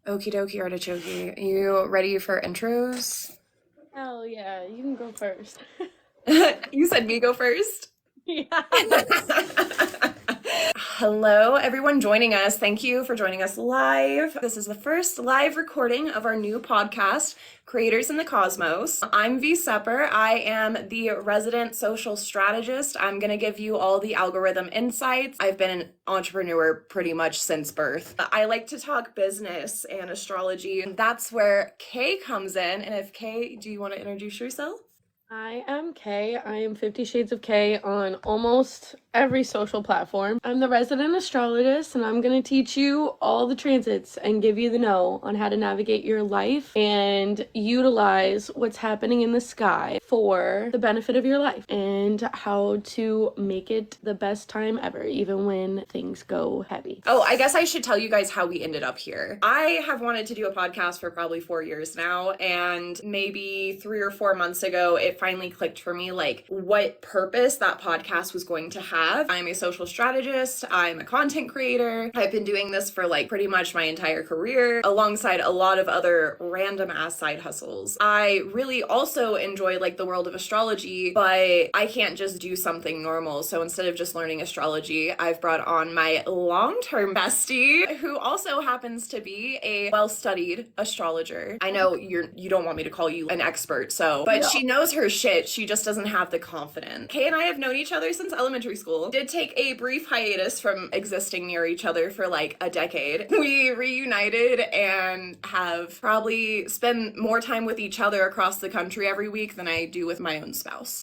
Okie dokie artichoke. You ready for intros? Hell yeah, you can go first. You said me go first? Yeah. Hello, everyone joining us. Thank you for joining us live. This is the first live recording of our new podcast, Creators in the Cosmos. I'm V Sepper. I am the resident social strategist. I'm going to give you all the algorithm insights. I've been an entrepreneur pretty much since birth. I like to talk business and astrology. That's where Kay comes in. And if Kay, do you want to introduce yourself? I am Kay. I am 50 Shades of Kay on almost every social platform. I'm the resident astrologist, and I'm going to teach you all the transits and give you the know on how to navigate your life and utilize what's happening in the sky for the benefit of your life and how to make it the best time ever, even when things go heavy. Oh, I guess I should tell you guys how we ended up here. I have wanted to do a podcast for probably 4 years now, and maybe 3 or 4 months ago, it finally clicked for me like what purpose that podcast was going to have. I'm a social strategist, I'm a content creator. I've been doing this for like pretty much my entire career, alongside a lot of other random ass side hustles. I really also enjoy like the world of astrology, but I can't just do something normal. So instead of just learning astrology, I've brought on my long-term bestie, who also happens to be a well-studied astrologer. I know you don't want me to call you an expert, but No. she knows her shit. She just doesn't have the confidence. Kay and I have known each other since elementary school. Did take a brief hiatus from existing near each other for like a decade. We reunited and have probably spent more time with each other across the country every week than I do with my own spouse.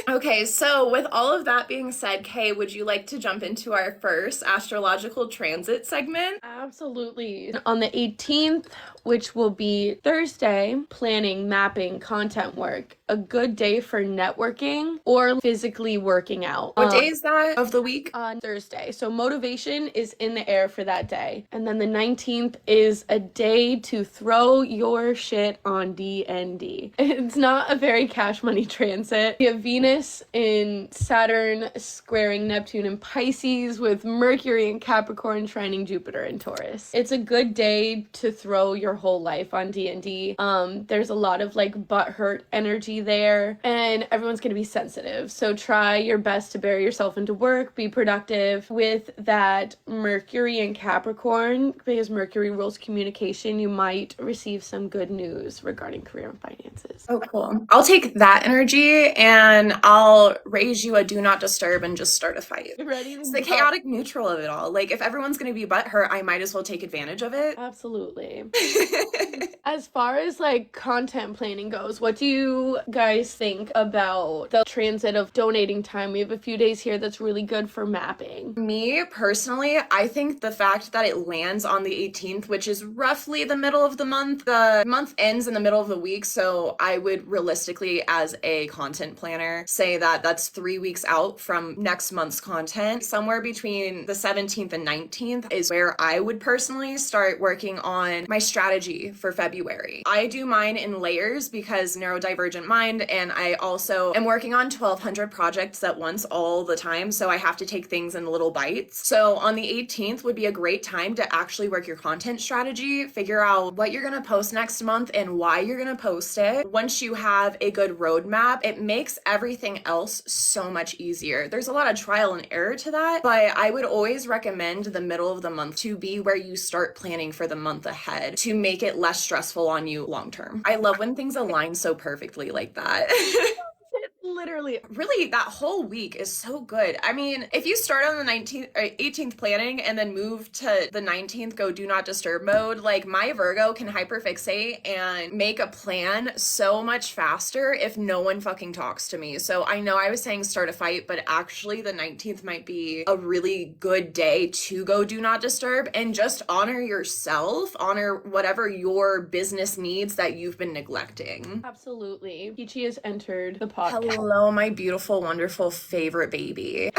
Okay, so with all of that being said, Kay, would you like to jump into our first astrological transit segment? Absolutely. On the 18th, which will be Thursday, planning, mapping, content work, a good day for networking or physically working out. What day is that of the week? On Thursday. So motivation is in the air for that day. And then the 19th is a day to throw your shit on D&D. It's not a very cash money transit. We have Venus in Saturn squaring Neptune in Pisces with Mercury in Capricorn trining Jupiter in Taurus. It's a good day to throw your whole life on D&D. There's a lot of like butthurt energy there, and everyone's gonna be sensitive. So try your best to bury yourself into work, be productive. With that Mercury in Capricorn, because Mercury rules communication, you might receive some good news regarding career and finances. Oh, cool. I'll take that energy and I'll raise you a do not disturb and just start a fight. Ready? It's the chaotic neutral of it all. Like, if everyone's gonna be butthurt, I might as well take advantage of it. Absolutely. As far as like content planning goes, what do you guys think about the transit of donating time? We have a few days here that's really good for mapping. Me personally, I think the fact that it lands on the 18th, which is roughly the middle of the month ends in the middle of the week. So I would realistically, as a content planner, say that that's 3 weeks out from next month's content. Somewhere between the 17th and 19th is where I would personally start working on my strategy for February. I do mine in layers because neurodivergent mind, and I also am working on 1,200 projects at once all the time, so I have to take things in little bites. So on the 18th would be a great time to actually work your content strategy, figure out what you're gonna post next month and why you're gonna post it. Once you have a good roadmap, it makes everything else so much easier. There's a lot of trial and error to that, but I would always recommend the middle of the month to be where you start planning for the month ahead to make it less stressful on you long term. I love when things align so perfectly like that. Literally. Really, that whole week is so good. I mean, if you start on the 19th or 18th planning and then move to the 19th, go do not disturb mode, like my Virgo can hyperfixate and make a plan so much faster if no one fucking talks to me. So I know I was saying start a fight, but actually the 19th might be a really good day to go do not disturb and just honor yourself, honor whatever your business needs that you've been neglecting. Absolutely. Peachy has entered the podcast. Hello, my beautiful, wonderful favorite baby.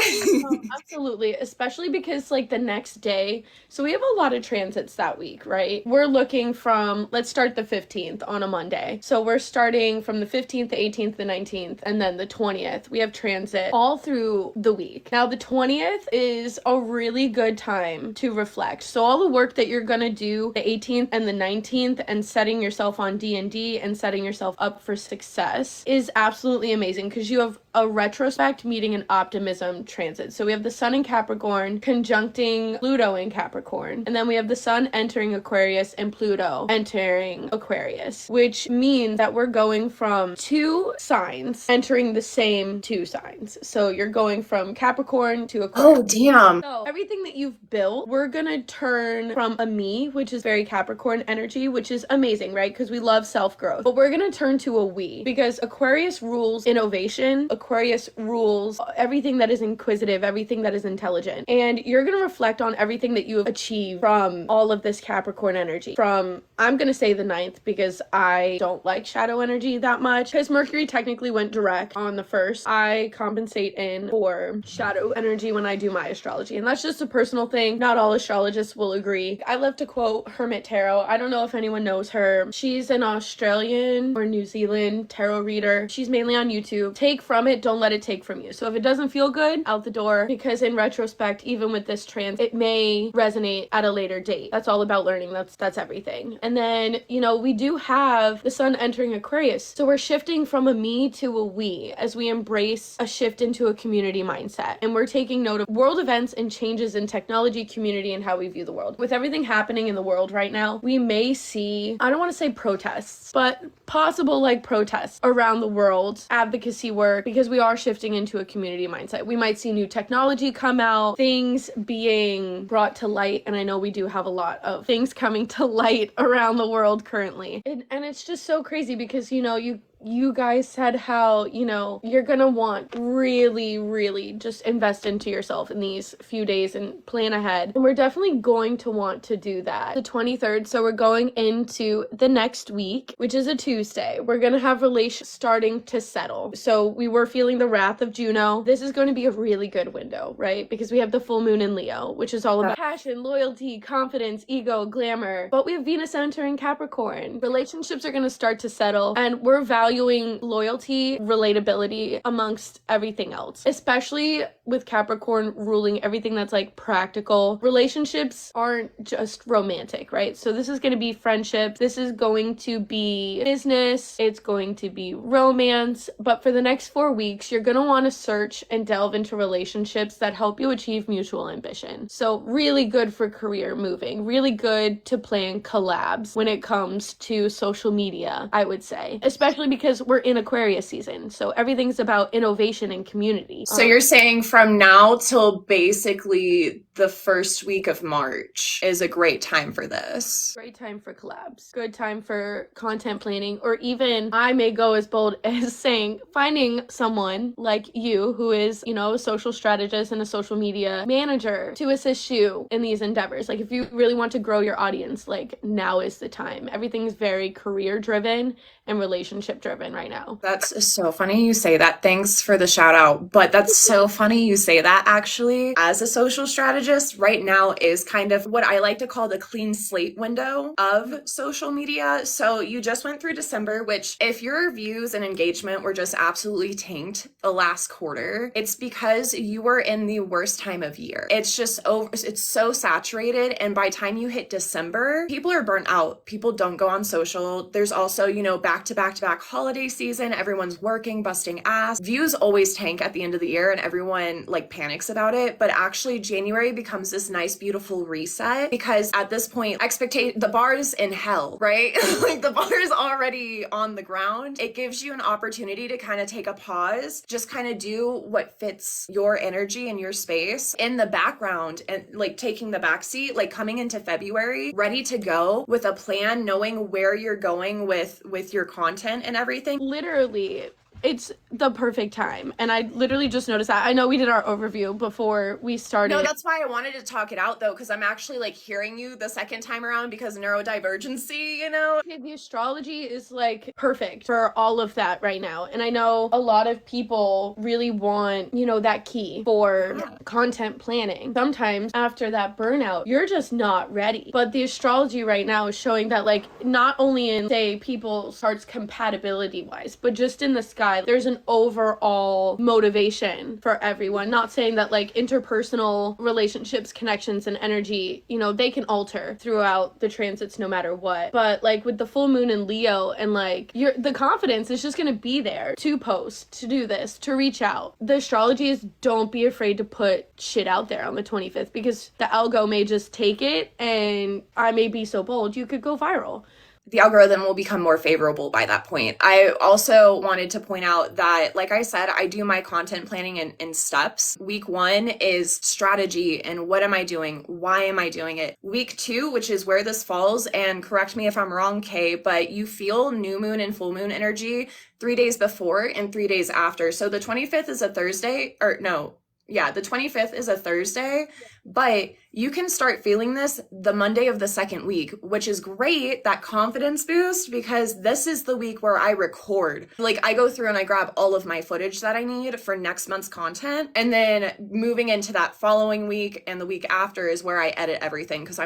Absolutely, especially because like the next day, so we have a lot of transits that week, right? We're looking from, let's start the 15th on a Monday. So we're starting from the 15th, the 18th, the 19th, and then the 20th. We have transit all through the week. Now the 20th is a really good time to reflect. So all the work that you're gonna do the 18th and the 19th and setting yourself on D&D and setting yourself up for success is absolutely amazing because you have a retrospect meeting an optimism transit. So we have the sun in Capricorn conjuncting Pluto in Capricorn. And then we have the sun entering Aquarius and Pluto entering Aquarius, which means that we're going from two signs entering the same two signs. So you're going from Capricorn to Aquarius. Oh, damn. So everything that you've built, we're gonna turn from a me, which is very Capricorn energy, which is amazing, right? Because we love self-growth. But we're gonna turn to a we, because Aquarius rules innovation. Aquarius rules everything that is inquisitive, everything that is intelligent. And you're going to reflect on everything that you have achieved from all of this Capricorn energy. From, I'm going to say the 9th because I don't like shadow energy that much. Because Mercury technically went direct on the 1st. I compensate in for shadow energy when I do my astrology. And that's just a personal thing. Not all astrologists will agree. I love to quote Hermit Tarot. I don't know if anyone knows her. She's an Australian or New Zealand tarot reader. She's mainly on YouTube. Take from it, don't let it take from you. So if it doesn't feel good, out the door, because in retrospect, even with this trans, it may resonate at a later date. That's all about learning. That's everything. And then, you know, we do have the sun entering Aquarius. So we're shifting from a me to a we as we embrace a shift into a community mindset. And we're taking note of world events and changes in technology, community, and how we view the world. With everything happening in the world right now, we may see, I don't want to say protests, but possible like protests around the world, advocacy work, because we are shifting into a community mindset. We might see new technology come out, things being brought to light, and I know we do have a lot of things coming to light around the world currently. And it's just so crazy because, you know, you guys said how, you know, you're gonna want really just invest into yourself in these few days and plan ahead. And we're definitely going to want to do that. The 23rd, so we're going into the next week, which is a Tuesday. We're gonna have relations starting to settle. So we were feeling the wrath of Juno. This is going to be a really good window, right? Because we have the full moon in Leo, which is all about passion, loyalty, confidence, ego, glamour. But we have Venus entering Capricorn. Relationships are gonna start to settle, and we're valuing loyalty, relatability amongst everything else, especially with Capricorn ruling everything that's like practical. Relationships aren't just romantic, right? So this is going to be friendship. This is going to be business. It's going to be romance. But for the next 4 weeks, you're going to want to search and delve into relationships that help you achieve mutual ambition. So really good for career moving, really good to plan collabs when it comes to social media, I would say, especially because we're in Aquarius season. So everything's about innovation and community. So you're saying from now till basically the first week of March is a great time for this. Great time for collabs. Good time for content planning, or even I may go as bold as saying finding someone like you who is, you know, a social strategist and a social media manager to assist you in these endeavors. Like if you really want to grow your audience, like now is the time. Everything's very career driven and relationship driven right now. That's so funny you say that. Thanks for the shout out. But that's so funny you say that actually. As a social strategist, right now is kind of what I like to call the clean slate window of social media. So you just went through December, which if your views and engagement were just absolutely tanked the last quarter, it's because you were in the worst time of year. It's just over, it's so saturated. And by the time you hit December, people are burnt out. People don't go on social. There's also, you know, back to back holiday season. Everyone's working, busting ass. Views always tank at the end of the year and everyone like panics about it. But actually January becomes this nice, beautiful reset because at this point, the bar is in hell, right? Like the bar is already on the ground. It gives you an opportunity to kind of take a pause, just kind of do what fits your energy and your space in the background and like taking the backseat, like coming into February, ready to go with a plan, knowing where you're going with your content and everything. Literally, it's the perfect time. And I literally just noticed that. I know we did our overview before we started. No, that's why I wanted to talk it out though, because I'm actually like hearing you the second time around because neurodivergency, you know? The astrology is like perfect for all of that right now. And I know a lot of people really want, you know, that key for content planning. Sometimes after that burnout, you're just not ready. But the astrology right now is showing that, like, not only in, say, people's hearts compatibility wise, but just in the sky, there's an overall motivation for everyone. Not saying that like interpersonal relationships, connections, and energy, you know, they can alter throughout the transits no matter what. But like with the full moon in Leo, and like the confidence is just gonna be there to post, to do this, to reach out. The astrology is, don't be afraid to put shit out there on the 25th, because the algo may just take it, and I may be so bold, you could go viral. The algorithm will become more favorable by that point. I also wanted to point out that, like I said, I do my content planning in steps. Week 1 is strategy and what am I doing? Why am I doing it? Week 2, which is where this falls, and correct me if I'm wrong, Kay, but you feel new moon and full moon energy 3 days before and 3 days after. So the 25th is a Thursday, or no, yeah, the 25th is a Thursday, but you can start feeling this the Monday of the second week, which is great, that confidence boost, because this is the week where I record. Like, I go through and I grab all of my footage that I need for next month's content, and then moving into that following week and the week after is where I edit everything, because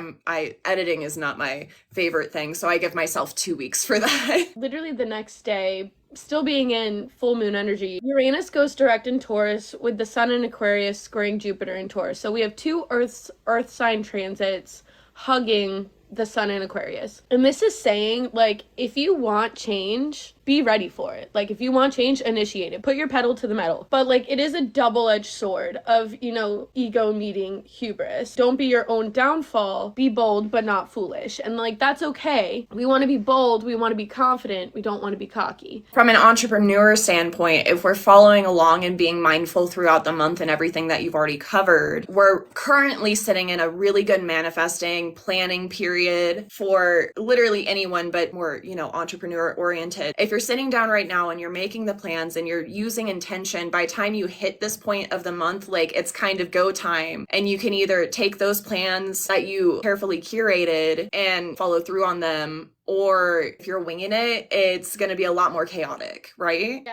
editing is not my favorite thing, so I give myself 2 weeks for that. Literally the next day, still being in full moon energy, Uranus goes direct in Taurus with the sun in Aquarius squaring Jupiter in Taurus. So we have two earth sign transits hugging the sun in Aquarius. And this is saying, like, if you want change, be ready for it. Like, if you want change, initiate it. Put your pedal to the metal. But, like, it is a double-edged sword of, you know, ego meeting hubris. Don't be your own downfall. Be bold, but not foolish. And, like, that's okay. We want to be bold. We want to be confident. We don't want to be cocky. From an entrepreneur standpoint, if we're following along and being mindful throughout the month and everything that you've already covered, we're currently sitting in a really good manifesting, planning period for literally anyone, but more, you know, entrepreneur oriented. If you're sitting down right now and you're making the plans and you're using intention, by the time you hit this point of the month, like, it's kind of go time, and you can either take those plans that you carefully curated and follow through on them, or if you're winging it, it's going to be a lot more chaotic, right?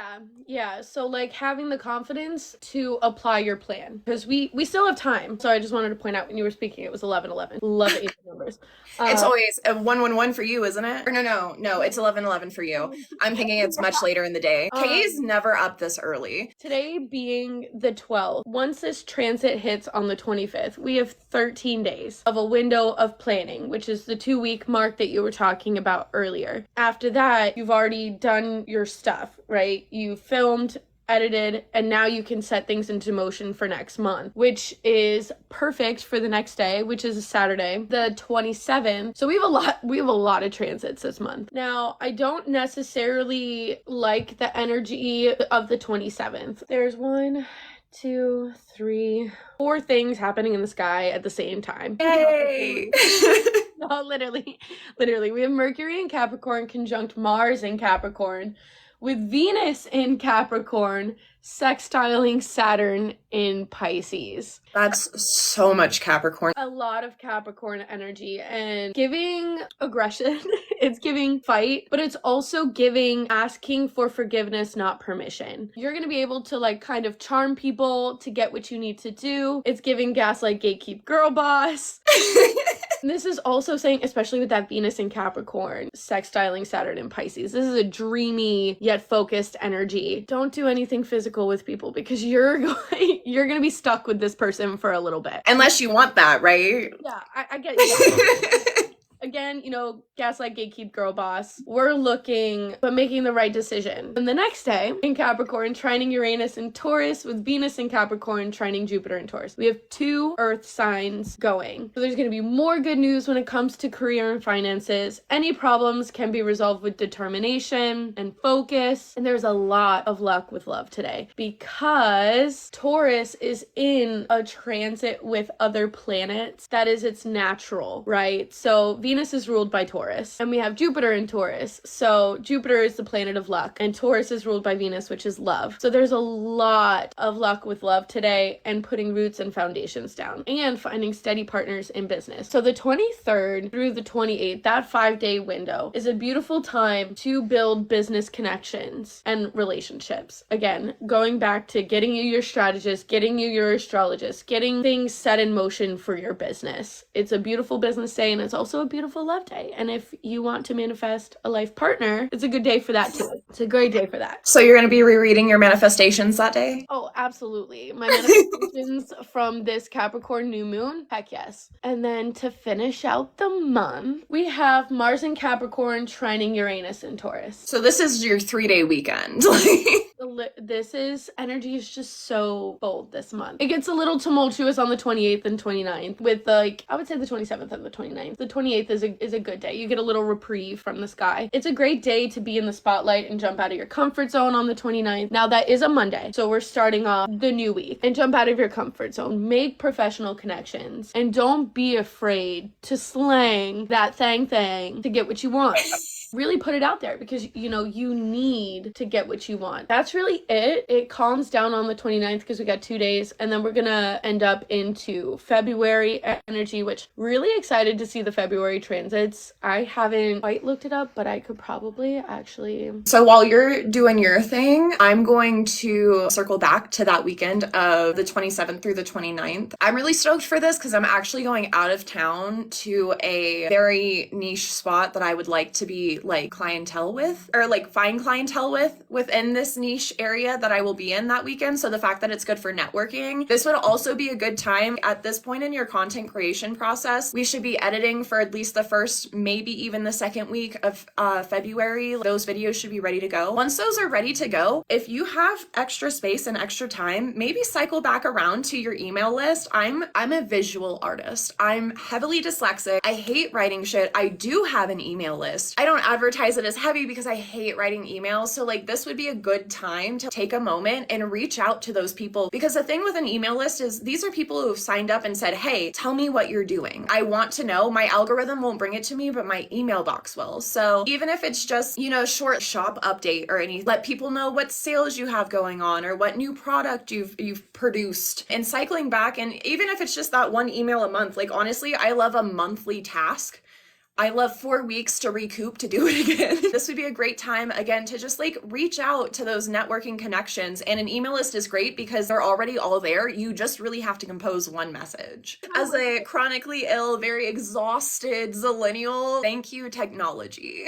Yeah. So, like, having the confidence to apply your plan, because we still have time. So I just wanted to point out, when you were speaking, it was 11:11. Love the even numbers. It's always a 111 for you, isn't it? Or no, it's 11:11 for you. I'm thinking it's much later in the day. Kay's never up this early. Today being the 12th, once this transit hits on the 25th, we have 13 days of a window of planning, which is the 2-week mark that you were talking about earlier. After that, you've already done your stuff, right? You filmed, edited, and now you can set things into motion for next month, which is perfect for the next day, which is a Saturday, the 27th. So we have a lot of transits this month. Now, I don't necessarily like the energy of the 27th. There's 1, 2, 3, 4 things happening in the sky at the same time. Hey! No, literally, we have Mercury in Capricorn conjunct Mars in Capricorn, with Venus in Capricorn sextiling Saturn in Pisces. That's so much Capricorn. A lot of Capricorn energy and giving aggression. It's giving fight, but it's also giving asking for forgiveness, not permission. You're going to be able to, like, kind of charm people to get what you need to do. It's giving gaslight, gatekeep, girl boss. This is also saying, especially with that Venus in Capricorn, sextiling Saturn in Pisces, this is a dreamy yet focused energy. Don't do anything physical with people, because you're going to be stuck with this person for a little bit. Unless you want that, right? Yeah, I get it. Again, you know, gaslight, gatekeep, girl boss. We're looking, but making the right decision. And the next day, in Capricorn, trining Uranus in Taurus, with Venus in Capricorn, trining Jupiter in Taurus. We have 2 earth signs going. So there's going to be more good news when it comes to career and finances. Any problems can be resolved with determination and focus. And there's a lot of luck with love today, because Taurus is in a transit with other planets. That is its natural, right? So Venus is ruled by Taurus, and we have Jupiter in Taurus. So Jupiter is the planet of luck, and Taurus is ruled by Venus, which is love. So there's a lot of luck with love today, and putting roots and foundations down, and finding steady partners in business. So the 23rd through the 28th, that 5-day window, is a beautiful time to build business connections and relationships. Again, going back to getting you your strategist, getting you your astrologist, getting things set in motion for your business. It's a beautiful business day, and it's also a beautiful love day. And if you want to manifest a life partner, it's a good day for that too. It's a great day for that. So you're going to be rereading your manifestations that day? Oh, absolutely. My manifestations from this Capricorn new moon, heck yes. And then to finish out the month, we have Mars in Capricorn trining Uranus in Taurus. So this is your 3-day weekend. This energy is just so bold this month. It gets a little tumultuous on the 28th and 29th with I would say the 27th and the 29th. The 28th is a good day. You get a little reprieve from the sky. It's a great day to be in the spotlight and jump out of your comfort zone on the 29th. Now that is a Monday, so we're starting off the new week, and jump out of your comfort zone. Make professional connections, and don't be afraid to slang that thing to get what you want. Really put it out there, because you need to get what you want. That's really it. It calms down on the 29th because we got 2 days, and then we're gonna end up into February energy, which really excited to see the February transits. I haven't quite looked it up, but I could probably actually. So while you're doing your thing, I'm going to circle back to that weekend of the 27th through the 29th. I'm really stoked for this because I'm actually going out of town to a very niche spot that I would like to be clientele with, or find clientele within this niche area that I will be in that weekend. So the fact that it's good for networking, this would also be a good time at this point in your content creation process. We should be editing for at least the first, maybe even the second week of February. Those videos should be ready to go. Once those are ready to go, if you have extra space and extra time, maybe cycle back around to your email list. I'm a visual artist. I'm heavily dyslexic. I hate writing shit. I do have an email list. I don't advertise it as heavy because I hate writing emails. So this would be a good time to take a moment and reach out to those people, because the thing with an email list is these are people who have signed up and said, hey, tell me what you're doing. I want to know. My algorithm won't bring it to me, but my email box will. So even if it's just, short shop update or let people know what sales you have going on or what new product you've produced, and cycling back. And even if it's just that one email a month, honestly, I love a monthly task. I love 4 weeks to recoup to do it again. This would be a great time, again, to just reach out to those networking connections. And an email list is great because they're already all there. You just really have to compose one message. As a chronically ill, very exhausted zillennial, thank you, technology.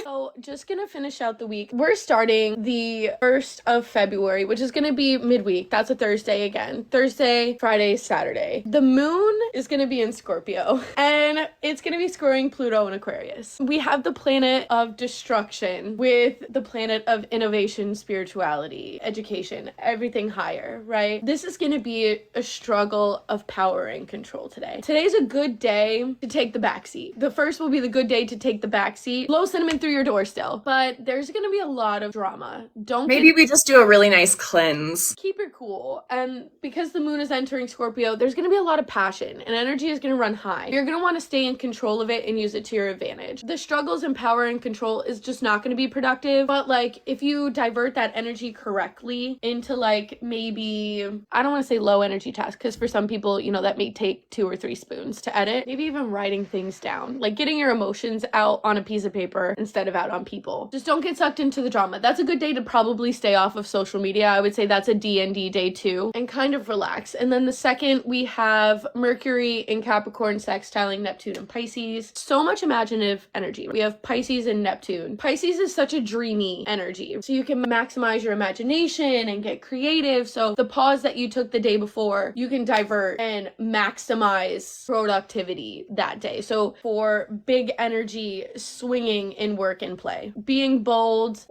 So just gonna finish out the week. We're starting the 1st of February, which is gonna be midweek. That's a Thursday again. Thursday, Friday, Saturday. The moon is gonna be in Scorpio, and it's gonna be scoring Pluto in Aquarius. We have the planet of destruction with the planet of innovation, spirituality, education, everything higher, right? This is going to be a struggle of power and control today. Today's a good day to take the backseat. The first will be the good day to take the backseat. Blow cinnamon through your door still, but there's going to be a lot of drama. Maybe we just do a really nice cleanse. Keep it cool. And because the moon is entering Scorpio, there's going to be a lot of passion, and energy is going to run high. You're going to want to stay in control of it and use it to your advantage. The struggles in power and control is just not going to be productive, but if you divert that energy correctly into maybe, I don't want to say low energy tasks, because for some people, that may take 2 or 3 spoons to edit. Maybe even writing things down, getting your emotions out on a piece of paper instead of out on people. Just don't get sucked into the drama. That's a good day to probably stay off of social media. I would say that's a D&D day too, and kind of relax. And then the second, we have Mercury in Capricorn sextiling Neptune and Pisces. So much imaginative energy. We have Pisces and Neptune. Pisces is such a dreamy energy, so you can maximize your imagination and get creative. So the pause that you took the day before, you can divert and maximize productivity that day. So for big energy swinging in work and play, being bold,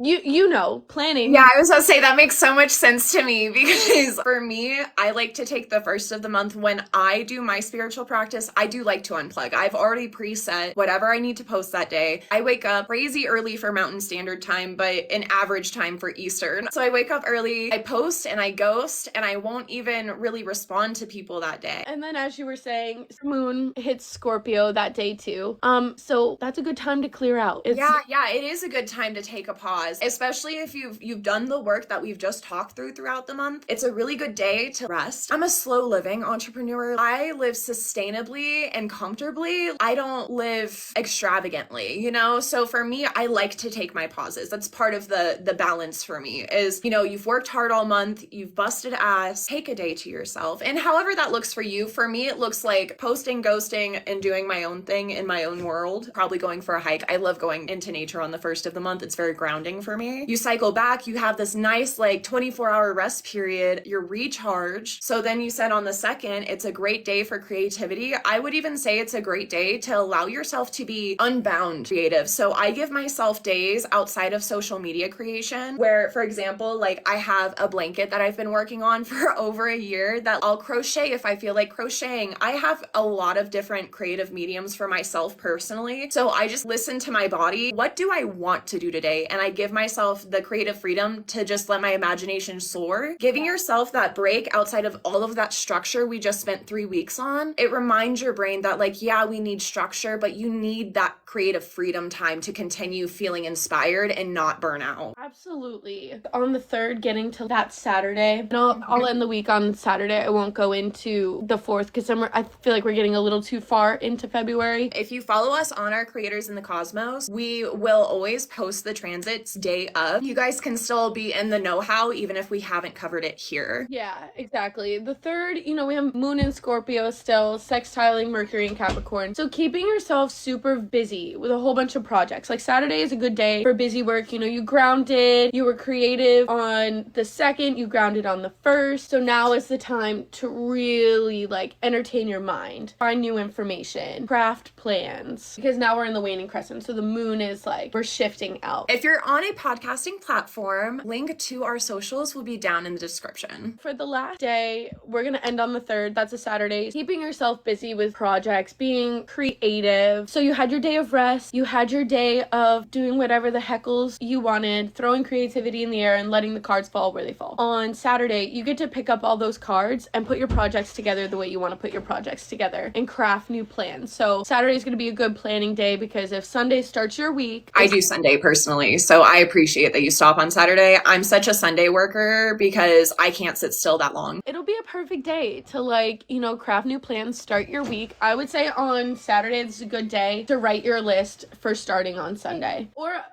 planning. Yeah, I was gonna say that makes so much sense to me, because for me, I like to take the first of the month when I do my spiritual practice. I do like to unplug. I've already preset what whatever I need to post that day. I wake up crazy early for Mountain Standard Time, but an average time for Eastern. So I wake up early, I post and I ghost, and I won't even really respond to people that day. And then as you were saying, moon hits Scorpio that day too. So that's a good time to clear out. Yeah, it is a good time to take a pause, especially if you've done the work that we've just talked throughout the month. It's a really good day to rest. I'm a slow living entrepreneur. I live sustainably and comfortably. I don't live extravagantly, you know? So for me, I like to take my pauses. That's part of the balance for me is, you know, you've worked hard all month, you've busted ass, take a day to yourself. And however that looks for you, for me, it looks like posting, ghosting, and doing my own thing in my own world. Probably going for a hike. I love going into nature on the first of the month. It's very grounding for me. You cycle back, you have this nice like 24-hour rest period, you're recharged. So then you said on the second, it's a great day for creativity. I would even say it's a great day to allow yourself to be unbound creative. So I give myself days outside of social media creation where, for example, like I have a blanket that I've been working on for over a year that I'll crochet if I feel like crocheting. I have a lot of different creative mediums for myself personally. So I just listen to my body. What do I want to do today? And I give myself the creative freedom to just let my imagination soar. Giving yourself that break outside of all of that structure we just spent 3 weeks on, it reminds your brain that like, yeah, we need structure, but you need that creative freedom time to continue feeling inspired and not burn out. Absolutely. On the 3rd, getting to that Saturday, and I'll end the week on Saturday. I won't go into the 4th because I feel like we're getting a little too far into February. If you follow us on our Creators in the Cosmos, we will always post the transits day of. You guys can still be in the know-how even if we haven't covered it here. Yeah, exactly. The 3rd, you know, we have Moon in Scorpio still, sextiling Mercury in Capricorn. So keeping yourself super busy with a whole bunch of projects. Like Saturday is a good day for busy work. You know, you grounded, you were creative on the 2nd, you grounded on the 1st. So now is the time to really like entertain your mind, find new information, craft plans, because now we're in the waning crescent. So the moon is like, we're shifting out. If you're on a podcasting platform, link to our socials will be down in the description. For the last day, we're going to end on the 3rd. That's a Saturday. Keeping yourself busy with projects, being creative. So you had your day of rest. You had your day of doing whatever the heckles you wanted, throwing creativity in the air and letting the cards fall where they fall. On Saturday, you get to pick up all those cards and put your projects together the way you want to put your projects together and craft new plans. So Saturday is going to be a good planning day because if Sunday starts your week... I do Sunday personally, so I appreciate that you stop on Saturday. I'm such a Sunday worker because I can't sit still that long. It'll be a perfect day to like, you know, craft new plans, start your week. I would say on Saturday, this is a good day to write your list for starting on Sunday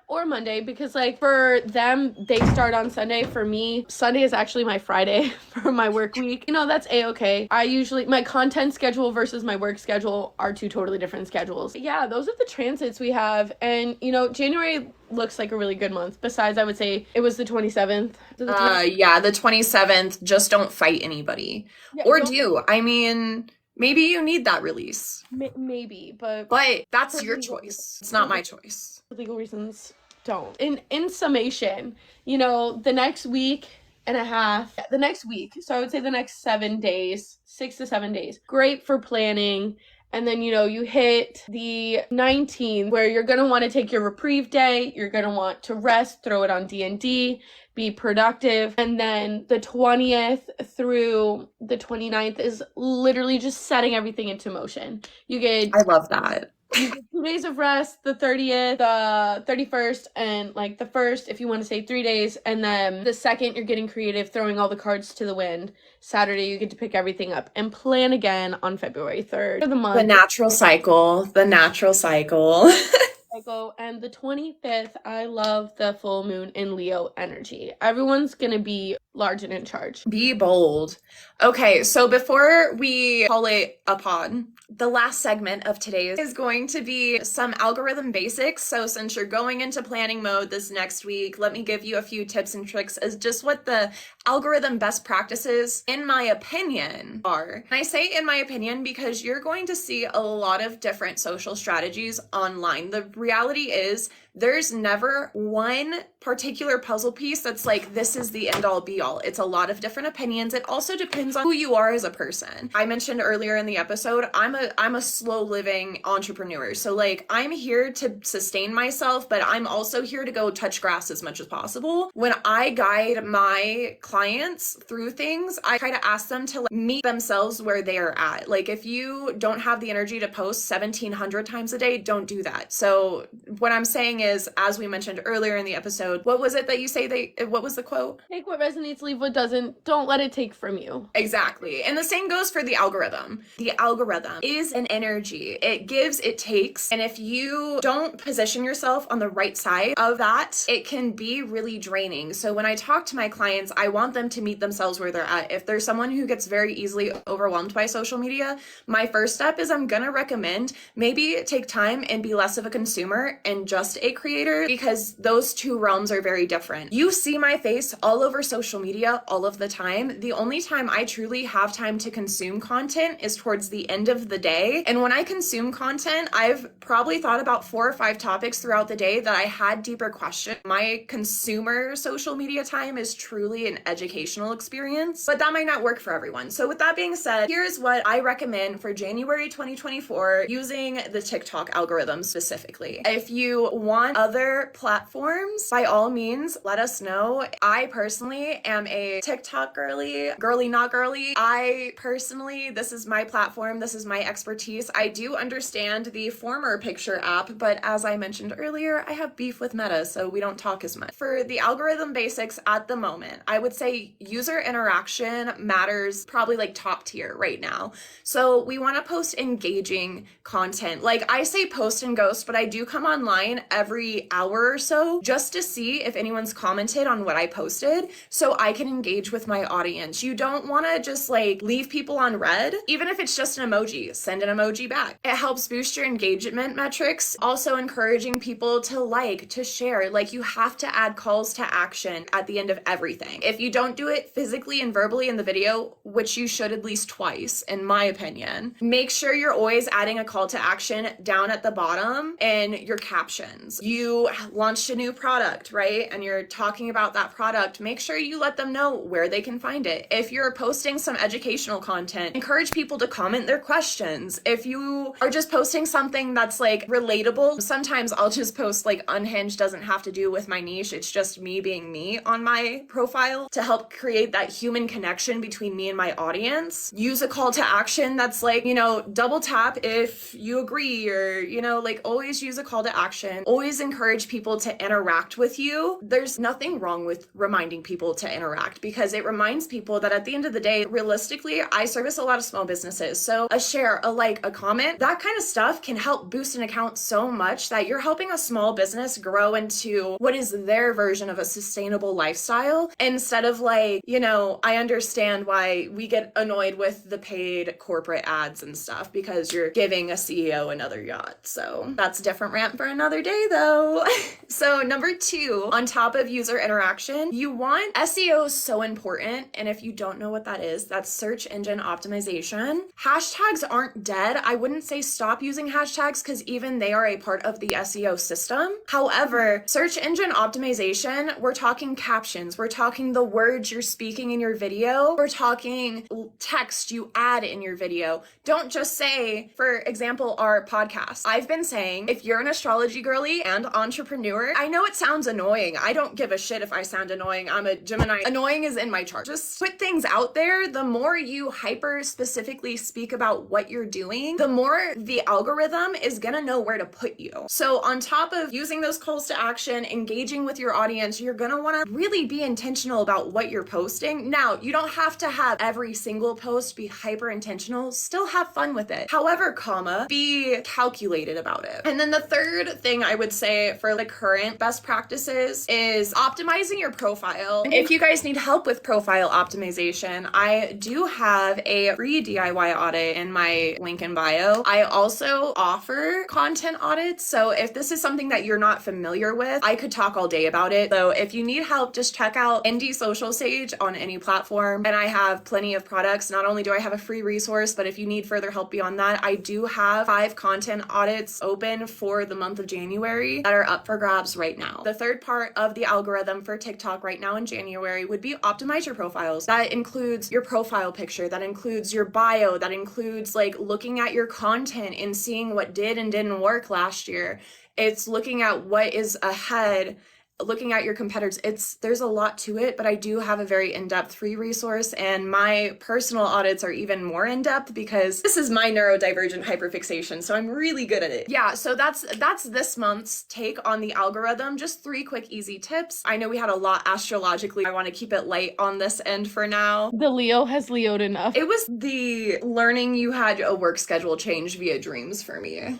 or Monday, because like for them, they start on Sunday. For me, Sunday is actually my Friday for my work week. You know, that's a-okay. My content schedule versus my work schedule are two totally different schedules. Yeah, those are the transits we have. And, you know, January looks like a really good month. Besides, I would say it was the 27th. Yeah, the 27th. Just don't fight anybody. Yeah, or do. I mean... Maybe you need that release. Maybe, but that's your choice. It's not my choice. For legal reasons, don't. In summation, you know, the next week and a half, the next week, so I would say the next 7 days, 6 to 7 days, great for planning. And then, you know, you hit the 19th where you're going to want to take your reprieve day. You're going to want to rest, throw it on D&D, be productive. And then the 20th through the 29th is literally just setting everything into motion. I love that. You get 2 days of rest, the 30th, the 31st, and like the 1st, if you want to say 3 days. And then the 2nd, you're getting creative, throwing all the cards to the wind. Saturday, you get to pick everything up and plan again on February 3rd of the month. The natural cycle. And the 25th, I love the full moon in Leo energy. Everyone's going to be large and in charge. Be bold. Okay, so before we call it a pod, the last segment of today is going to be some algorithm basics. So since you're going into planning mode this next week, let me give you a few tips and tricks as just what the algorithm best practices, in my opinion, are. And I say in my opinion because you're going to see a lot of different social strategies online. The reality is there's never one particular puzzle piece that's like, this is the end all be all. It's a lot of different opinions. It also depends on who you are as a person. I mentioned earlier in the episode, I'm a slow living entrepreneur. So like, I'm here to sustain myself, but I'm also here to go touch grass as much as possible. When I guide my clients through things, I try to ask them to meet themselves where they are at. Like, if you don't have the energy to post 1,700 times a day, don't do that. So what I'm saying is, as we mentioned earlier in the episode, what was it that you say what was the quote? Take what resonates, leave what doesn't. Don't let it take from you. Exactly. And the same goes for the algorithm. The algorithm is an energy. It gives, it takes. And if you don't position yourself on the right side of that, it can be really draining. So when I talk to my clients, I want them to meet themselves where they're at. If there's someone who gets very easily overwhelmed by social media, my first step is I'm going to recommend maybe take time and be less of a consumer and just a creator, because those two realms are very different. You see my face all over social media all of the time. The only time I truly have time to consume content is towards the end of the day. And when I consume content, I've probably thought about 4 or 5 topics throughout the day that I had deeper questions. My consumer social media time is truly an educational experience, but that might not work for everyone. So with that being said, here's what I recommend for January 2024 using the TikTok algorithm specifically. If you want other platforms, by all means, let us know. I personally am a TikTok girly, not girly. I personally, this is my platform. This is my expertise. I do understand the former picture app, but as I mentioned earlier, I have beef with Meta, so we don't talk as much. For the algorithm basics at the moment, I would say user interaction matters probably like top tier right now. So we want to post engaging content. Like, I say post and ghost, but I do come online every hour or so just to see if anyone's commented on what I posted so I can engage with my audience. You don't want to just like leave people on red. Even if it's just an emoji, send an emoji back. It helps boost your engagement metrics. Also encouraging people to like, to share. Like, you have to add calls to action at the end of everything. If you don't do it physically and verbally in the video, which you should at least twice, in my opinion, make sure you're always adding a call to action down at the bottom in your captions. You launched a new product, right? And you're talking about that product. Make sure you let them know where they can find it. If you're posting some educational content, encourage people to comment their questions. If you are just posting something that's like relatable, sometimes I'll just post like unhinged, doesn't have to do with my niche. It's just me being me on my profile to help create that human connection between me and my audience. Use a call to action that's like, double tap if you agree, or, like, always use a call to action. Always encourage people to interact with you. There's nothing wrong with reminding people to interact, because it reminds people that at the end of the day, realistically, I service a lot of small businesses. So a share, a like, a comment, that kind of stuff can help boost an account so much that you're helping a small business grow into what is their version of a sustainable lifestyle, instead of like, I understand why we get annoyed with the paid corporate ads and stuff because you're giving a CEO another yacht. So that's a different rant for another day though. So number 2, on top of user interaction, you want SEO is so important. And if you don't know what that is, that's search engine optimization. Hashtags aren't dead. I wouldn't say stop using hashtags, because even they are a part of the SEO system. However, search engine optimization, we're talking captions, we're talking the words you're speaking in your video, we're talking text you add in your video. Don't just say, for example, our podcast. I've been saying, if you're an astrology girly and entrepreneur, I know it sounds annoying. I don't give a shit if I sound annoying. I'm a Gemini. Annoying is in my chart. Just put things out there. The more you hyper specifically speak about what you're doing, the more the algorithm is gonna know where to put you. So on top of using those calls to action, engaging with your audience, you're gonna wanna really be intentional about what you're posting. Now, you don't have to have every single post be hyper intentional. Still have fun with it. However, be calculated about it. And then the third thing I would say for the current best practices is optimizing your profile. If you guys need help with profile optimization, I do have a free DIY audit in my link in bio. I also offer content audits. So if this is something that you're not familiar with, I could talk all day about it. So if you need help, just check out Indie Social Sage on any platform. And I have plenty of products. Not only do I have a free resource, but if you need further help beyond that, I do have 5 content audits open for for the month of January that are up for grabs right now. The third part of the algorithm for TikTok right now in January would be optimize your profiles. That includes your profile picture, that includes your bio, that includes like looking at your content and seeing what did and didn't work last year. It's looking at what is ahead, looking at your competitors. There's a lot to it, but I do have a very in-depth free resource, and my personal audits are even more in-depth because this is my neurodivergent hyperfixation, so I'm really good at it. Yeah, so that's this month's take on the algorithm. Just 3 quick easy tips. I know we had a lot astrologically. I want to keep it light on this end for now. The Leo has Leo'd enough. It was the learning you had a work schedule change via dreams for me.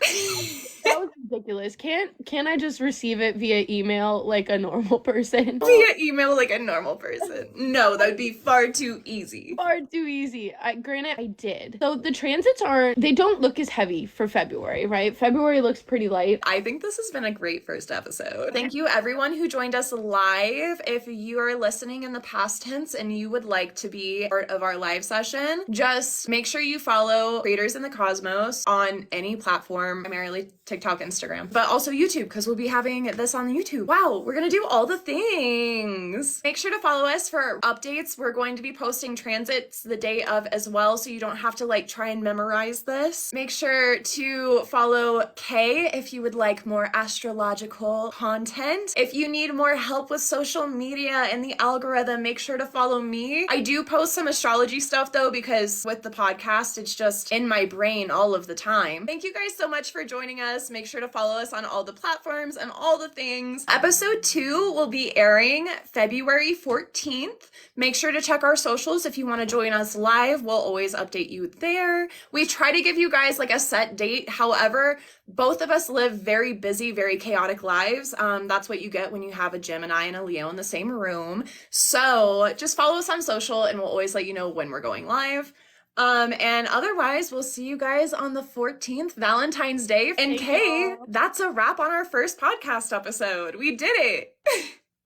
That was ridiculous. Can't I just receive it via email like a normal person? Via email like a normal person. No, that would be far too easy. Far too easy. Granted, I did. So the transits they don't look as heavy for February, right? February looks pretty light. I think this has been a great first episode. Thank you everyone who joined us live. If you are listening in the past tense and you would like to be part of our live session, just make sure you follow Creators in the Cosmos on any platform, primarily TikTok, Instagram, but also YouTube, because we'll be having this on YouTube. Wow, we're gonna do all the things. Make sure to follow us for updates. We're going to be posting transits the day of as well, so you don't have to like try and memorize this. Make sure to follow Kay if you would like more astrological content. If you need more help with social media and the algorithm, make sure to follow me. I do post some astrology stuff though, because with the podcast, it's just in my brain all of the time. Thank you guys so much for joining us. Make sure to follow us on all the platforms and all the things. Episode 2 will be airing February 14th. Make sure to check our socials if you want to join us live. We'll always update you there. We try to give you guys like a set date. However, both of us live very busy, very chaotic lives. That's what you get when you have a Gemini and a Leo in the same room. So just follow us on social and we'll always let you know when we're going live. And otherwise, we'll see you guys on the 14th, Valentine's Day. And Kay, that's a wrap on our first podcast episode. We did it.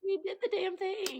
We did the damn thing.